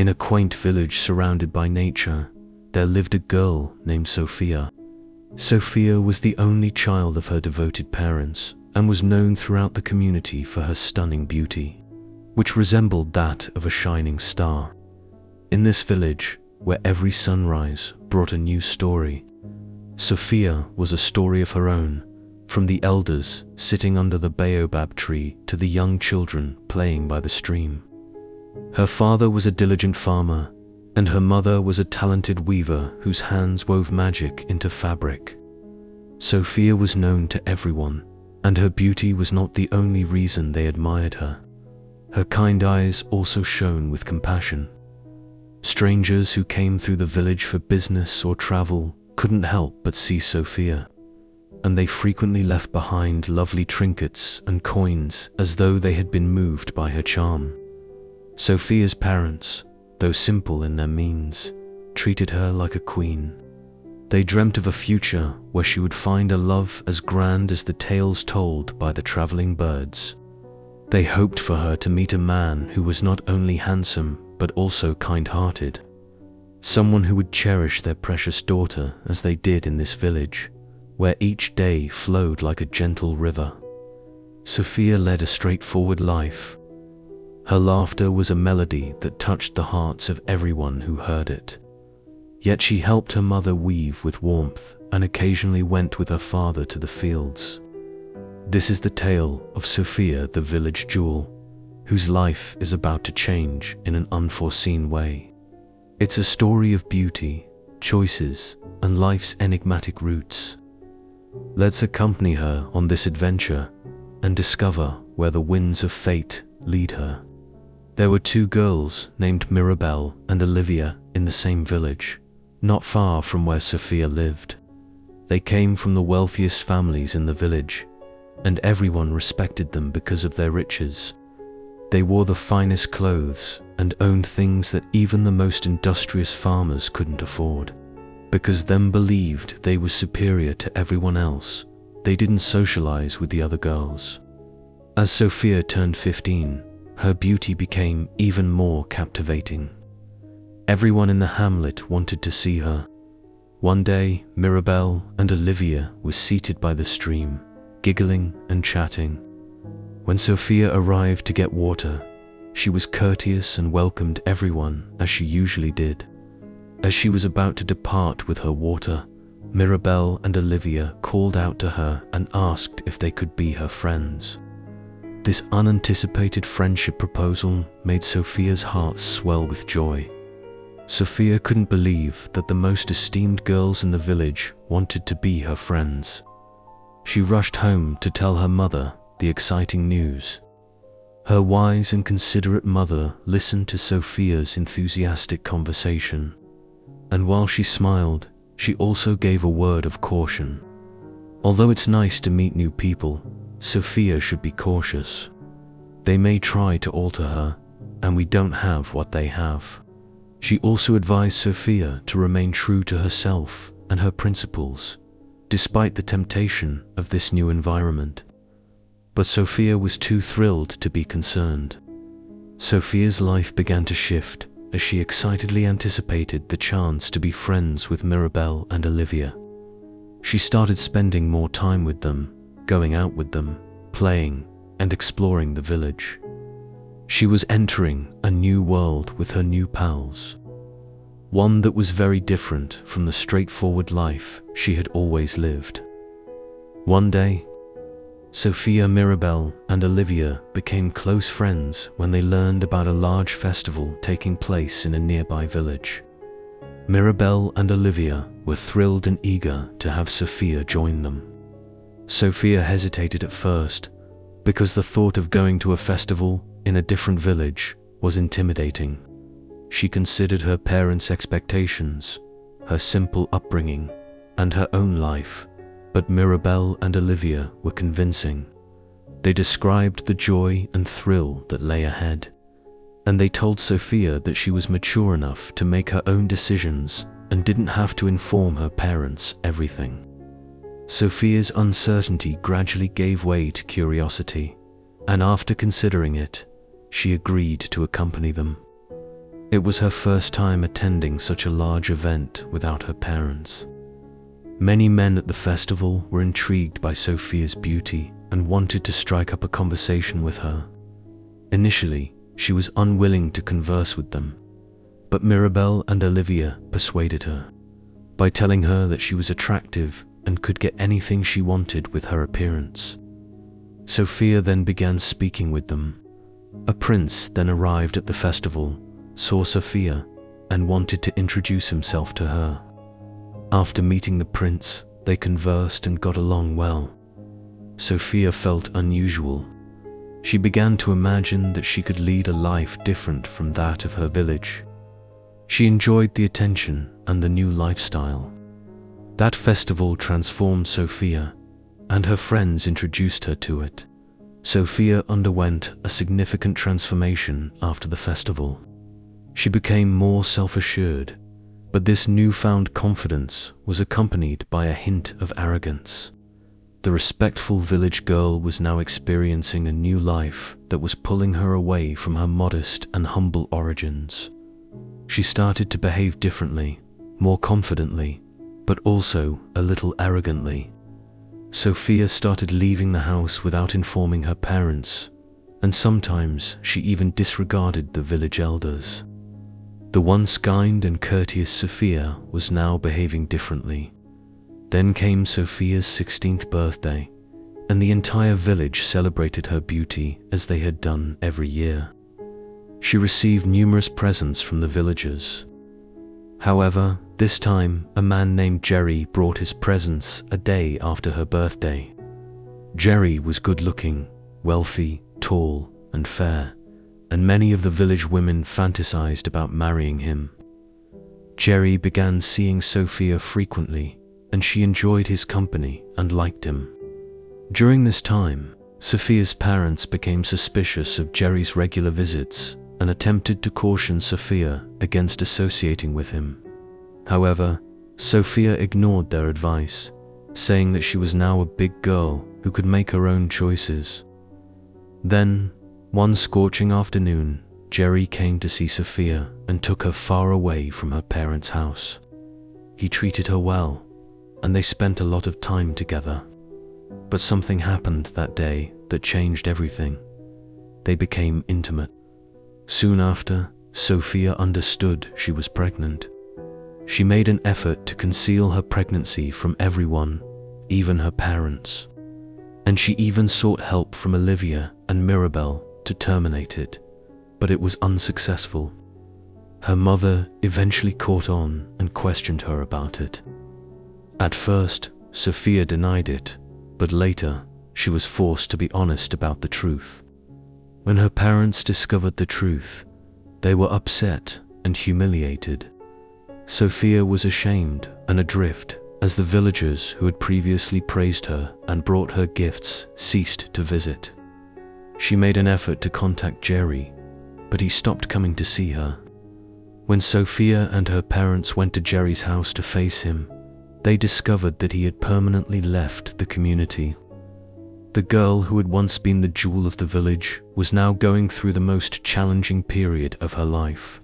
In a quaint village surrounded by nature, there lived a girl named Sophia. Sophia was the only child of her devoted parents and was known throughout the community for her stunning beauty, which resembled that of a shining star. In this village, where every sunrise brought a new story, Sophia was a story of her own, from the elders sitting under the baobab tree to the young children playing by the stream. Her father was a diligent farmer, and her mother was a talented weaver whose hands wove magic into fabric. Sophia was known to everyone, and her beauty was not the only reason they admired her. Her kind eyes also shone with compassion. Strangers who came through the village for business or travel couldn't help but see Sophia, and they frequently left behind lovely trinkets and coins as though they had been moved by her charm. Sophia's parents, though simple in their means, treated her like a queen. They dreamt of a future where she would find a love as grand as the tales told by the traveling birds. They hoped for her to meet a man who was not only handsome but also kind-hearted, someone who would cherish their precious daughter as they did in this village, where each day flowed like a gentle river. Sophia led a straightforward life. Her laughter was a melody that touched the hearts of everyone who heard it. Yet she helped her mother weave with warmth and occasionally went with her father to the fields. This is the tale of Sophia, the village jewel, whose life is about to change in an unforeseen way. It's a story of beauty, choices, and life's enigmatic roots. Let's accompany her on this adventure and discover where the winds of fate lead her. There were two girls named Mirabelle and Olivia in the same village, not far from where Sophia lived. They came from the wealthiest families in the village, and everyone respected them because of their riches. They wore the finest clothes and owned things that even the most industrious farmers couldn't afford. Because them believed they were superior to everyone else, they didn't socialize with the other girls. As Sophia turned 15, her beauty became even more captivating. Everyone in the hamlet wanted to see her. One day, Mirabelle and Olivia were seated by the stream, giggling and chatting. When Sophia arrived to get water, she was courteous and welcomed everyone as she usually did. As she was about to depart with her water, Mirabelle and Olivia called out to her and asked if they could be her friends. This unanticipated friendship proposal made Sophia's heart swell with joy. Sophia couldn't believe that the most esteemed girls in the village wanted to be her friends. She rushed home to tell her mother the exciting news. Her wise and considerate mother listened to Sophia's enthusiastic conversation, and while she smiled, she also gave a word of caution. Although it's nice to meet new people, Sophia should be cautious. They may try to alter her, and we don't have what they have. She also advised Sophia to remain true to herself and her principles, despite the temptation of this new environment. But Sophia was too thrilled to be concerned. Sophia's life began to shift as she excitedly anticipated the chance to be friends with Mirabelle and Olivia. She started spending more time with them, going out with them, playing, and exploring the village. She was entering a new world with her new pals, one that was very different from the straightforward life she had always lived. One day, Sophia, Mirabelle, and Olivia became close friends when they learned about a large festival taking place in a nearby village. Mirabelle and Olivia were thrilled and eager to have Sophia join them. Sophia hesitated at first because the thought of going to a festival in a different village was intimidating. She considered her parents' expectations, her simple upbringing, and her own life, but Mirabelle and Olivia were convincing. They described the joy and thrill that lay ahead, and they told Sophia that she was mature enough to make her own decisions and didn't have to inform her parents everything. Sophia's uncertainty gradually gave way to curiosity, and after considering it, she agreed to accompany them. It was her first time attending such a large event without her parents. Many men at the festival were intrigued by Sophia's beauty and wanted to strike up a conversation with her. Initially, she was unwilling to converse with them, but Mirabel and Olivia persuaded her by telling her that she was attractive and could get anything she wanted with her appearance. Sophia then began speaking with them. A prince then arrived at the festival, saw Sophia, and wanted to introduce himself to her. After meeting the prince, they conversed and got along well. Sophia felt unusual. She began to imagine that she could lead a life different from that of her village. She enjoyed the attention and the new lifestyle. That festival transformed Sophia, and her friends introduced her to it. Sophia underwent a significant transformation after the festival. She became more self-assured, but this newfound confidence was accompanied by a hint of arrogance. The respectful village girl was now experiencing a new life that was pulling her away from her modest and humble origins. She started to behave differently, more confidently, but also a little arrogantly. Sophia started leaving the house without informing her parents, and sometimes she even disregarded the village elders. The once kind and courteous Sophia was now behaving differently. Then came Sophia's 16th birthday, and the entire village celebrated her beauty as they had done every year. She received numerous presents from the villagers. However, this time a man named Jerry brought his presents a day after her birthday. Jerry was good-looking, wealthy, tall, and fair, and many of the village women fantasized about marrying him. Jerry began seeing Sophia frequently, and she enjoyed his company and liked him. During this time, Sophia's parents became suspicious of Jerry's regular visits and attempted to caution Sophia against associating with him. However, Sophia ignored their advice, saying that she was now a big girl who could make her own choices. Then, one scorching afternoon, Jerry came to see Sophia and took her far away from her parents' house. He treated her well, and they spent a lot of time together. But something happened that day that changed everything. They became intimate. Soon after, Sophia understood she was pregnant. She made an effort to conceal her pregnancy from everyone, even her parents. And she even sought help from Olivia and Mirabel to terminate it, but it was unsuccessful. Her mother eventually caught on and questioned her about it. At first, Sophia denied it, but later, she was forced to be honest about the truth. When her parents discovered the truth, they were upset and humiliated. Sophia was ashamed and adrift as the villagers who had previously praised her and brought her gifts ceased to visit. She made an effort to contact Jerry, but he stopped coming to see her. When Sophia and her parents went to Jerry's house to face him, they discovered that he had permanently left the community. The girl who had once been the jewel of the village was now going through the most challenging period of her life.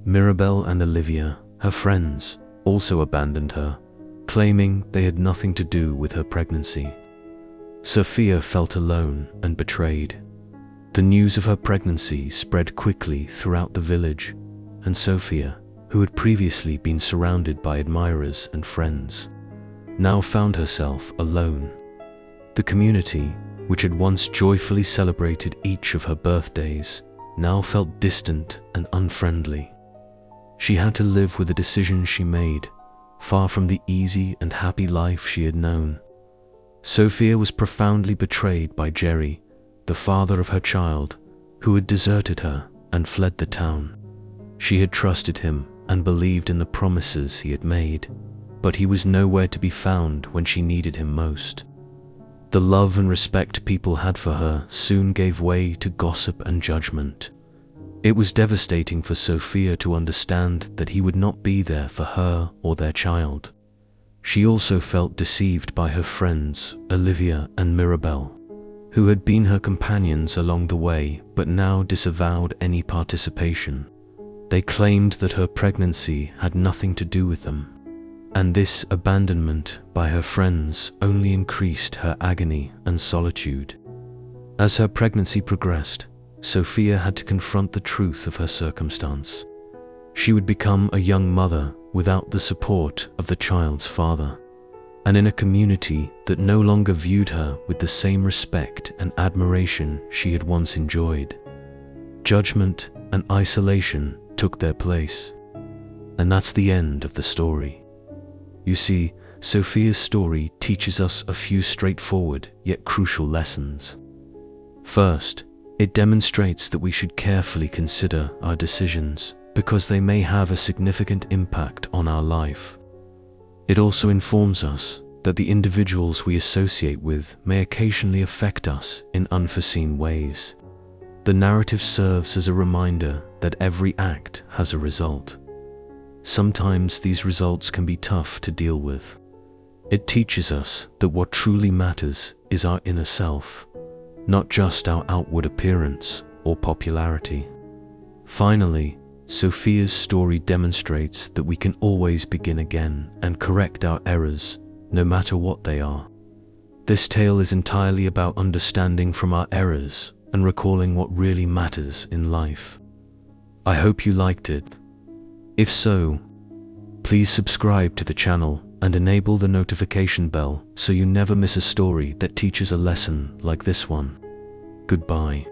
Mirabel and Olivia, her friends, also abandoned her, claiming they had nothing to do with her pregnancy. Sophia felt alone and betrayed. The news of her pregnancy spread quickly throughout the village, and Sophia, who had previously been surrounded by admirers and friends, now found herself alone. The community, which had once joyfully celebrated each of her birthdays, now felt distant and unfriendly. She had to live with the decisions she made, far from the easy and happy life she had known. Sophia was profoundly betrayed by Jerry, the father of her child, who had deserted her and fled the town. She had trusted him and believed in the promises he had made, but he was nowhere to be found when she needed him most. The love and respect people had for her soon gave way to gossip and judgment. It was devastating for Sophia to understand that he would not be there for her or their child. She also felt deceived by her friends, Olivia and Mirabel, who had been her companions along the way but now disavowed any participation. They claimed that her pregnancy had nothing to do with them, and this abandonment by her friends only increased her agony and solitude. As her pregnancy progressed, Sophia had to confront the truth of her circumstance. She would become a young mother without the support of the child's father, and in a community that no longer viewed her with the same respect and admiration she had once enjoyed. Judgment and isolation took their place. And that's the end of the story. You see, Sophia's story teaches us a few straightforward yet crucial lessons. First, it demonstrates that we should carefully consider our decisions because they may have a significant impact on our life. It also informs us that the individuals we associate with may occasionally affect us in unforeseen ways. The narrative serves as a reminder that every act has a result. Sometimes these results can be tough to deal with. It teaches us that what truly matters is our inner self, not just our outward appearance or popularity. Finally, Sophia's story demonstrates that we can always begin again and correct our errors, no matter what they are. This tale is entirely about understanding from our errors and recalling what really matters in life. I hope you liked it. If so, please subscribe to the channel and enable the notification bell so you never miss a story that teaches a lesson like this one. Goodbye.